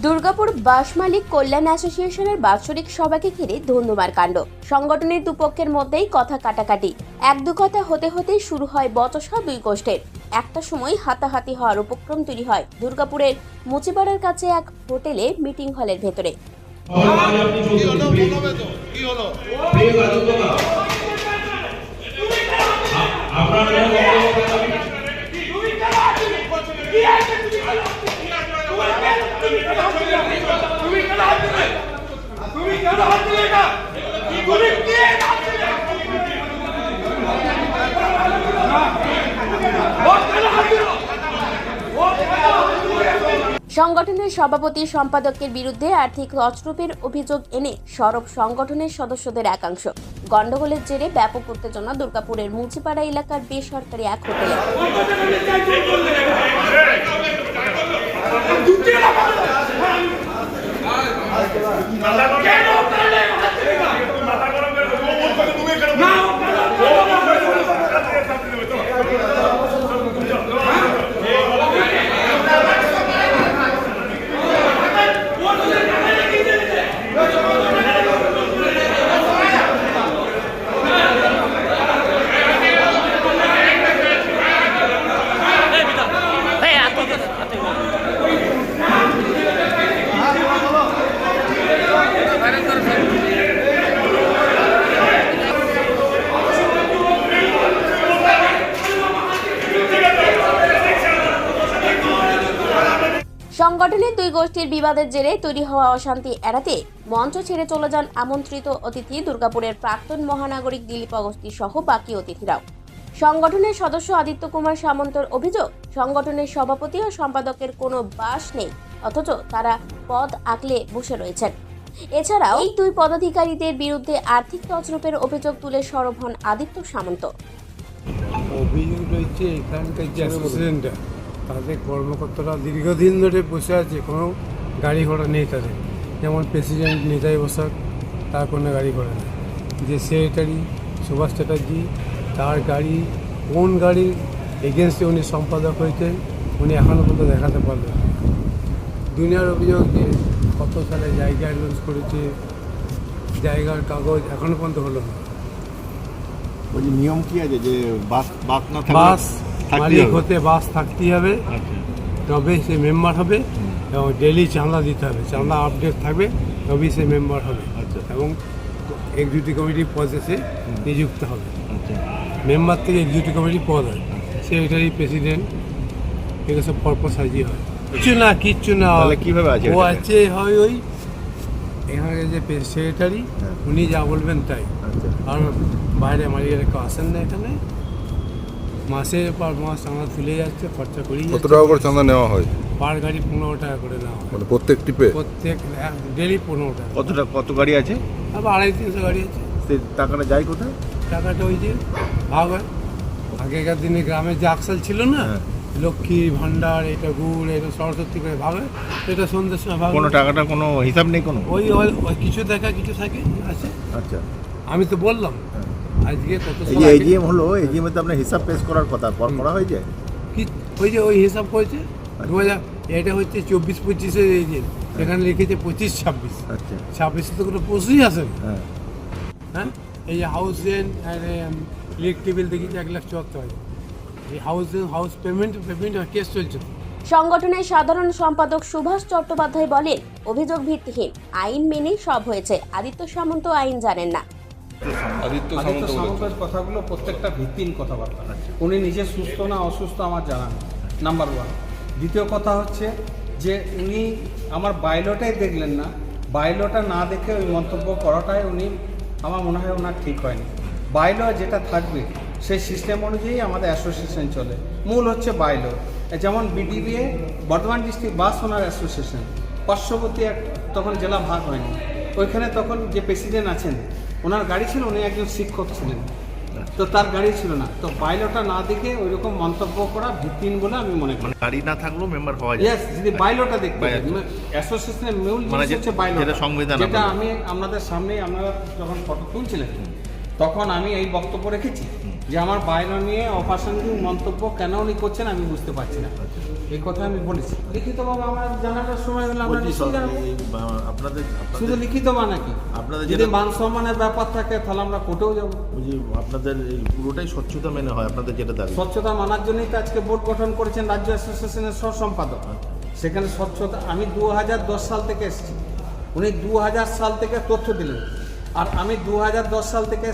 দুর্গাপুর বাস মালিক কল্যাণ অ্যাসোসিয়েশনের বাৎসরিক সভাকে ঘিরে ধুন্ধুমার কাণ্ড। সংগঠনের দুপক্ষের মধ্যেই কথা কাটাকাটি, এক দু কথা হতে হতেই শুরু হয় বচসা দুই গোষ্ঠীর। একটা সময় হাতাহাতি হওয়ার উপক্রম তৈরি হয় দুর্গাপুরের মুচিপাড়ার কাছে এক হোটেলে মিটিং হলের ভেতরে। সংগঠনের সভাপতি সম্পাদকের বিরুদ্ধে আর্থিক তছরুপের অভিযোগ এনে সরব সংগঠনের সদস্যদের একাংশ। গন্ডগোলের জেরে ব্যাপক উত্তেজনা দুর্গাপুরের মুচিপাড়া এলাকার বেসরকারি এক হোটেলে। সংগঠনের দুই গোষ্ঠীর বিবাদের জেরে তৈরি হওয়া অশান্তি এড়াতে মঞ্চ ছেড়ে চলে যান আমন্ত্রিত অতিথি দুর্গাপুরের প্রাক্তন মহানাগরিক দিলীপ অগস্তি সহ বাকি অতিথিরাও। সংগঠনের সদস্য আদিত্য কুমার সামন্তর অভিযোগ, সংগঠনের সভাপতি ও সম্পাদকের কোনো বাস নেই, অথচ তারা পদ আঁকলে বসে রয়েছেন। এছাড়াও এই দুই পদাধিকারীদের বিরুদ্ধে আর্থিক তছরুপের অভিযোগ তুলে সরব হন আদিত্য সামন্ত। অভিযোগ রয়েছে এখানকার যে অ্যাসোসিয়েশনটা, তাদের কর্মকর্তারা দীর্ঘদিন ধরে বসে আছে, কোনো গাড়ি ঘোড়া নেই তাদের। যেমন প্রেসিডেন্ট নেতাই বসাক, তার কোনো গাড়ি ঘোড়া নেই। যে সেক্রেটারি সুভাষ চ্যাটার্জি, তার গাড়ি, কোন গাড়ির এগেনস্টে উনি সম্পাদক হয়েছেন উনি এখনও পর্যন্ত দেখাতে পারলেন। দুনিয়ার অভিযোগ যে কত সালে জায়গা অ্যানাউন্স করেছে, জায়গার কাগজ এখনও পর্যন্ত হলো না। ওই নিয়ম কি আছে যে বাস না বাস মালিক হতে বাস থাকতেই হবে, তবে সে মেম্বার হবে এবং ডেলি চাঁদা দিতে হবে, চাঁদা আপডেট থাকবে তবেই সে মেম্বার হবে এবং এক্সিকিউটিভ কমিটির পদে সে নিযুক্ত হবে। মেম্বার থেকে এক্সিকিউটিভ কমিটির পদ হয়, সেক্রেটারি, প্রেসিডেন্ট, এগুলো সব পরপর সাজিয়ে হয়। কিচ্ছু না কিভাবে আছে? ও আছে হয় ওই এখানে যে সেক্রেটারি, উনি যা বলবেন তাই। আর বাইরে মালিকের কেউ আসেন না এখানে, মাসের পর মাস চাঁদা তুলে যাচ্ছে, খরচা করেই। কত টাকা করে চাঁদা নেওয়া হয়? পার গাড়ি 15 টাকা করে নেওয়া হয়, মানে প্রত্যেক টিপে প্রত্যেক ডেলি 15 টাকা। কত গাড়ি আছে? আবার 250-300 গাড়ি আছে। সে টাকাটা যায় কোথায়? টাকাটা ওই যে ভাগ হয়। আগেকার দিনে গ্রামে যে আকসাল ছিল না, লক্ষ্মী ভান্ডার, এটা গুড়, এটা সরস্বতী করে ভাগ হয়, এটা সন্ধ্যের সময় ভাগ। কোনো টাকাটা কোনো হিসাব নেই কোনো? ওই কিছু দেখা কিছু থাকে আছে। আচ্ছা, আমি তো বললাম আজকে কত এজিএম হলো, এজিএমে তো আপনার হিসাব পেশ করার কথা, করা হয়ে যায় কি? ওই যে ওই হিসাব করেছে 2000, এটা হচ্ছে 24-25-এর এজিএম, সেখানে লিখেছে 25-26। আচ্ছা, 26 তো কোনো প্রশ্নই আসে না। হ্যাঁ, এই যে হাউস রেন্ট আর ইলেকট্রিক বিল দেখেছি 1,74,000। এই হাউস পেমেন্ট কেস চলছে। সংগঠনের সাধারণ সম্পাদক সুভাষ চট্টোপাধ্যায় বলেন, অভিযোগ ভিত্তিহীন, আইন মেনে সব হয়েছে। আদিত্য সামন্ত আইন জানেন না। আদিত্য সামন্তের কথাগুলো প্রত্যেকটা ভিত্তিহীন কথাবার্তা। উনি নিজে সুস্থ না অসুস্থ আমার জানা নেই, নাম্বার 1। দ্বিতীয় কথা হচ্ছে যে উনি আমার বায়োলটাই দেখলেন না, বায়োলটা না দেখে ওই মন্তব্য করাটাই উনি, আমার মনে হয় ওনার ঠিক হয়নি। বায়োলো যেটা থাকবে সেই সিস্টেম অনুযায়ী আমাদের অ্যাসোসিয়েশন চলে। মূল হচ্ছে বায়োলো, যেমন বিডিবিএ বর্ধমান ডিস্ট্রিক্ট বাস ওনার অ্যাসোসিয়েশন, পার্শ্ববর্তী তখন জেলা ভাগ হয়নি, ওইখানে তখন যে প্রেসিডেন্ট আছেন ওনার গাড়ি ছিল, উনি একজন শিক্ষক ছিলেন, তো তার গাড়ি ছিল না। তো বাইলোটা না দেখে ওই রকম মন্তব্য করা ভিত্তিহীন বলে আমি মনে করি। গাড়ি না থাকলেও মেম্বার হওয়া যায়। ইয়েস, যদি বাইলোটা দেখতে অ্যাসোসিয়েশনের মূল জিনিস হচ্ছে বাইলো, যেটা আমি আপনাদের সামনে, আপনারা যখন ফটো তুলছিলেন তখন আমি এই বক্তব্য রেখেছি যে আমার বাইলো নিয়ে অপ্রাসঙ্গিক মন্তব্য কেন উনি করছেন আমি বুঝতে পারছি না। এই কথা আমি বলেছি লিখিতভাবে আমার জানানোর সময় হলে আমরা বলছি নিশ্চয়ই জানাবো। আপনাদের শুধু লিখিত মানে কি, আপনাদের যদি যেটা মান সম্মানের ব্যাপার থাকে তাহলে আমরা কোর্টেও যাবো। বলছি আপনাদের এই পুরোটাই স্বচ্ছতা মেনে হয় আপনাদের যেটা দাবি। স্বচ্ছতা মানার জন্যই তো আজকে বোর্ড গঠন করেছেন রাজ্য অ্যাসোসিয়েশনের সহ সম্পাদক। সেখানে স্বচ্ছতা আমি 2010 সাল থেকে এসেছি, উনি 2000 সাল থেকে তথ্য দিলেন, আর আমি 2010 সাল থেকে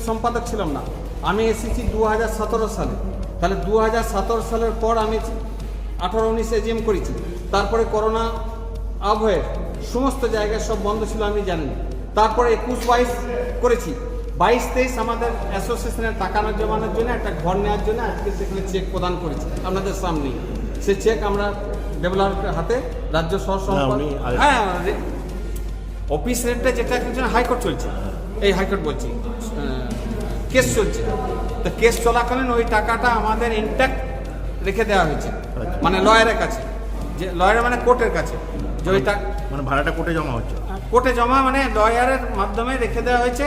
সম্পাদক ছিলাম না, আমি এসেছি 2017 সালে। তাহলে 2017 সালের পর আমি 18-19 এজিএম করেছি। তারপরে করোনা আবহে সমস্ত জায়গায় সব বন্ধ ছিল, আমি জানি না। তারপরে 21-22 করেছি, 22-23 আমাদের অ্যাসোসিয়েশনের টাকা জমানোর জন্য একটা ঘর নেওয়ার জন্য আজকে সেখানে চেক প্রদান করেছি আপনাদের সামনেই। সেই চেক আমরা ডেভেলপারের হাতে রাজ্য সহ হ্যাঁ অফিস রেটটা যেটা হাইকোর্ট চলছে, এই হাইকোর্ট বলছি কেস চলছে, তো কেস চলাকালীন ওই টাকাটা আমাদের ইনট্যাক্ট রেখে দেওয়া হয়েছে, মানে লয়ারের কাছে, যে লয়ার মানে কোর্টের কাছে, যে ওইটা মানে ভাড়াটা কোর্টে জমা হচ্ছে। কোর্টে জমা মানে লয়ারের মাধ্যমে রেখে দেওয়া হয়েছে,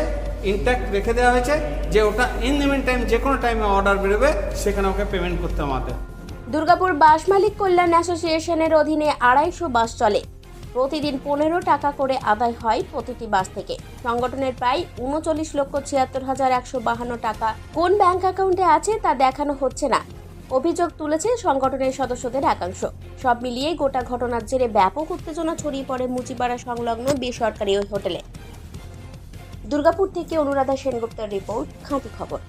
ইনট্যাক্ট রেখে দেওয়া হয়েছে, যে ওটা ইন দ্য মিন টাইম যে কোনো টাইমে অর্ডার বেরোবে সেখানে ওকে পেমেন্ট করতে আমাদের। দুর্গাপুর বাস মালিক কল্যাণ অ্যাসোসিয়েশনের অধীনে 250 বাস চলে। প্রতিদিন 15 টাকা করে আদায় হয় প্রতিটি বাস থেকে। সংগঠনের প্রায় 39,76,152 টাকা কোন ব্যাংক অ্যাকাউন্টে আছে তা দেখানো হচ্ছে না, অভিযোগ তুলেছে সংগঠনের সদস্যদের একাংশ। সব মিলিয়ে গোটা ঘটনার জেরে ব্যাপক উত্তেজনা ছড়িয়ে পড়ে মুচিপাড়া সংলগ্ন বেসরকারি ওই হোটেলে। দুর্গাপুর থেকে অনুরাধা সেনগুপ্তের রিপোর্ট, খাঁটি খবর।